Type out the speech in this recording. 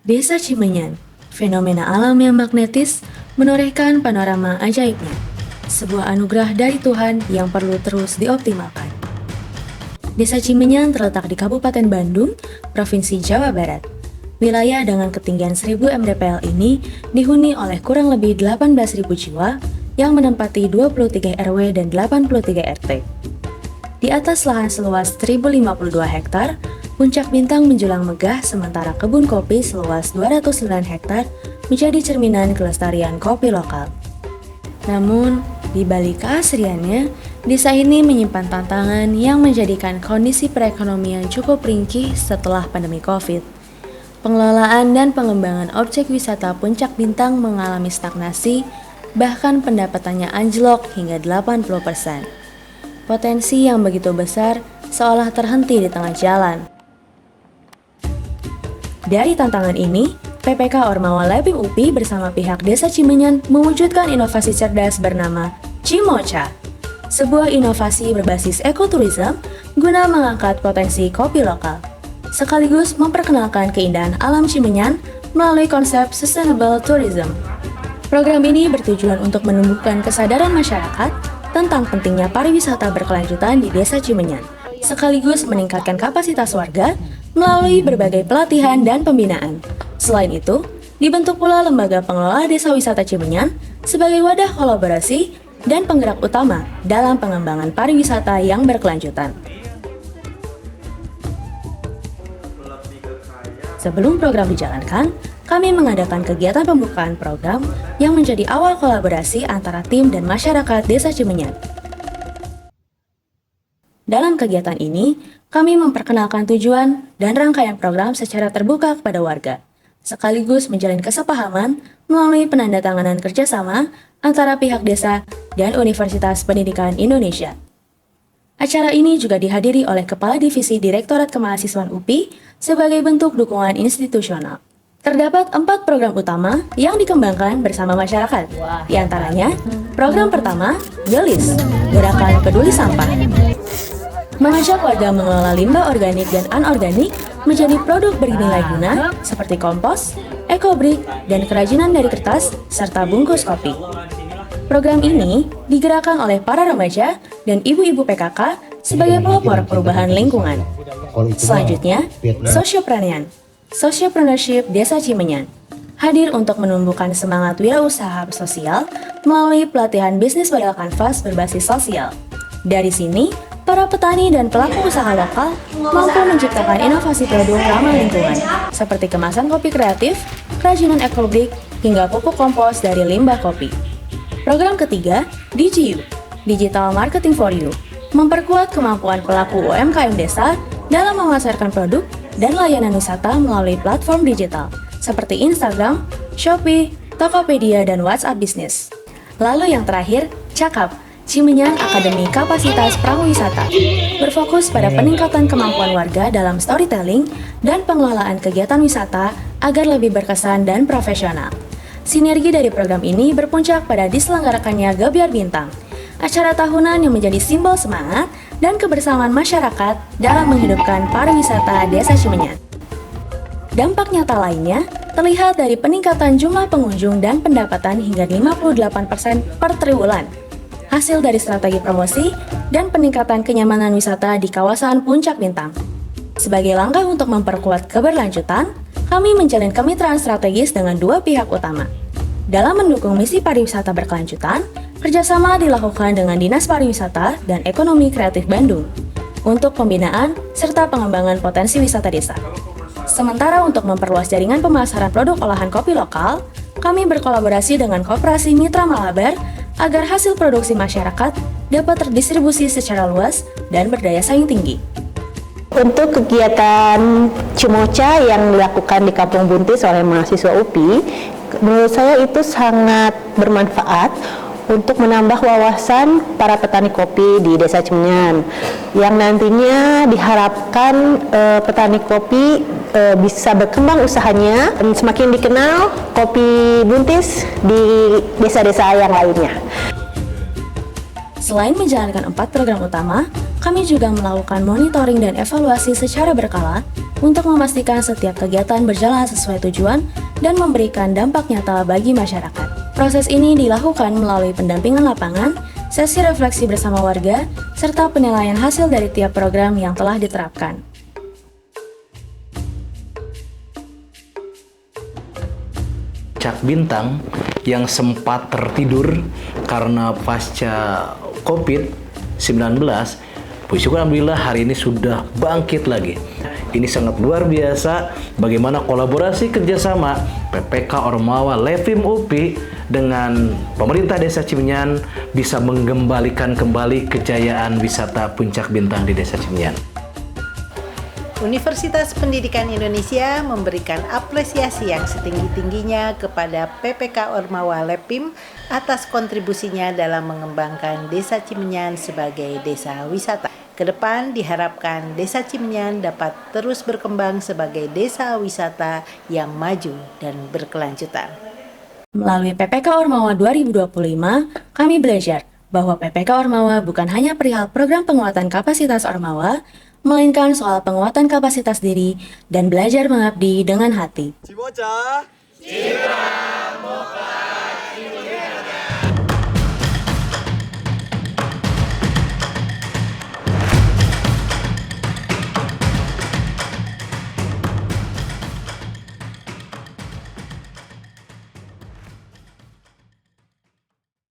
Desa Cimenyan, fenomena alam yang magnetis menorehkan panorama ajaibnya. Sebuah anugerah dari Tuhan yang perlu terus dioptimalkan. Desa Cimenyan terletak di Kabupaten Bandung, Provinsi Jawa Barat. Wilayah dengan ketinggian 1000 mdpl ini dihuni oleh kurang lebih 18.000 jiwa yang menempati 23 RW dan 83 RT. Di atas lahan seluas 1052 hektar, Puncak Bintang menjulang megah sementara kebun kopi seluas 209 hektar menjadi cerminan kelestarian kopi lokal. Namun, di balik keasriannya, desa ini menyimpan tantangan yang menjadikan kondisi perekonomian cukup ringkih setelah pandemi COVID. Pengelolaan dan pengembangan objek wisata Puncak Bintang mengalami stagnasi, bahkan pendapatannya anjlok hingga 80%. Potensi yang begitu besar seolah terhenti di tengah jalan. Dari tantangan ini, PPK Ormawa Labim UPI bersama pihak Desa Cimenyan mewujudkan inovasi cerdas bernama Cimocha, sebuah inovasi berbasis ekoturism guna mengangkat potensi kopi lokal, sekaligus memperkenalkan keindahan alam Cimenyan melalui konsep Sustainable Tourism. Program ini bertujuan untuk menumbuhkan kesadaran masyarakat tentang pentingnya pariwisata berkelanjutan di Desa Cimenyan, sekaligus meningkatkan kapasitas warga melalui berbagai pelatihan dan pembinaan. Selain itu, dibentuk pula Lembaga Pengelola Desa Wisata Cimenyan sebagai wadah kolaborasi dan penggerak utama dalam pengembangan pariwisata yang berkelanjutan. Sebelum program dijalankan, kami mengadakan kegiatan pembukaan program yang menjadi awal kolaborasi antara tim dan masyarakat Desa Cimenyan. Dalam kegiatan ini, kami memperkenalkan tujuan dan rangkaian program secara terbuka kepada warga, sekaligus menjalin kesepahaman melalui penandatanganan kerjasama antara pihak desa dan Universitas Pendidikan Indonesia. Acara ini juga dihadiri oleh Kepala Divisi Direktorat Kemahasiswaan UPI sebagai bentuk dukungan institusional. Terdapat 4 program utama yang dikembangkan bersama masyarakat. Di antaranya, program pertama, Gelis, Gerakan Peduli Sampah. Mengajak warga mengelola limbah organik dan anorganik menjadi produk bernilai guna seperti kompos, ekobrik, dan kerajinan dari kertas, serta bungkus kopi. Program ini digerakkan oleh para remaja dan ibu-ibu PKK sebagai pelopor perubahan lingkungan. Selanjutnya, Sociopreneurship Desa Cimenyan hadir untuk menumbuhkan semangat wirausaha sosial melalui pelatihan bisnis modal kanvas berbasis sosial. Dari sini, para petani dan pelaku usaha lokal mampu menciptakan inovasi produk ramah lingkungan, seperti kemasan kopi kreatif, kerajinan ekobrik, hingga pupuk kompos dari limbah kopi. Program ketiga, DGU, Digital Marketing for You, memperkuat kemampuan pelaku UMKM desa dalam memasarkan produk dan layanan wisata melalui platform digital, seperti Instagram, Shopee, Tokopedia, dan WhatsApp Business. Lalu yang terakhir, Cakap, Cimenyan Akademi Kapasitas Prawisata, berfokus pada peningkatan kemampuan warga dalam storytelling dan pengelolaan kegiatan wisata agar lebih berkesan dan profesional. Sinergi dari program ini berpuncak pada diselenggarakannya Gebyar Bintang, acara tahunan yang menjadi simbol semangat dan kebersamaan masyarakat dalam menghidupkan pariwisata Desa Cimenyan. Dampak nyata lainnya terlihat dari peningkatan jumlah pengunjung dan pendapatan hingga 58% per triwulan, hasil dari strategi promosi dan peningkatan kenyamanan wisata di kawasan Puncak Bintang. Sebagai langkah untuk memperkuat keberlanjutan, kami menjalin kemitraan strategis dengan 2 pihak utama. Dalam mendukung misi pariwisata berkelanjutan, kerjasama dilakukan dengan Dinas Pariwisata dan Ekonomi Kreatif Bandung untuk pembinaan serta pengembangan potensi wisata desa. Sementara untuk memperluas jaringan pemasaran produk olahan kopi lokal, kami berkolaborasi dengan Koperasi Mitra Malabar agar hasil produksi masyarakat dapat terdistribusi secara luas dan berdaya saing tinggi. Untuk kegiatan Cimocha yang dilakukan di Kampung Buntis oleh mahasiswa UPI, menurut saya itu sangat bermanfaat untuk menambah wawasan para petani kopi di Desa Cimenyan, yang nantinya diharapkan petani kopi bisa berkembang usahanya dan semakin dikenal kopi Buntis di desa-desa yang lainnya. Selain menjalankan 4 program utama, kami juga melakukan monitoring dan evaluasi secara berkala untuk memastikan setiap kegiatan berjalan sesuai tujuan dan memberikan dampak nyata bagi masyarakat. Proses ini dilakukan melalui pendampingan lapangan, sesi refleksi bersama warga, serta penilaian hasil dari tiap program yang telah diterapkan. Puncak Bintang yang sempat tertidur karena pasca COVID-19, puji syukur alhamdulillah hari ini sudah bangkit lagi. Ini sangat luar biasa bagaimana kolaborasi kerjasama PPK Ormawa Lepim UPI dengan pemerintah Desa Cimenyan bisa mengembalikan kembali kejayaan wisata Puncak Bintang di Desa Cimenyan. Universitas Pendidikan Indonesia memberikan apresiasi yang setinggi-tingginya kepada PPK Ormawa Lepim atas kontribusinya dalam mengembangkan Desa Cimenyan sebagai desa wisata. Kedepan diharapkan Desa Cimenyan dapat terus berkembang sebagai desa wisata yang maju dan berkelanjutan. Melalui PPK Ormawa 2025, kami belajar bahwa PPK Ormawa bukan hanya perihal program penguatan kapasitas Ormawa, melainkan soal penguatan kapasitas diri dan belajar mengabdi dengan hati. Cimoca, Citra Mokla.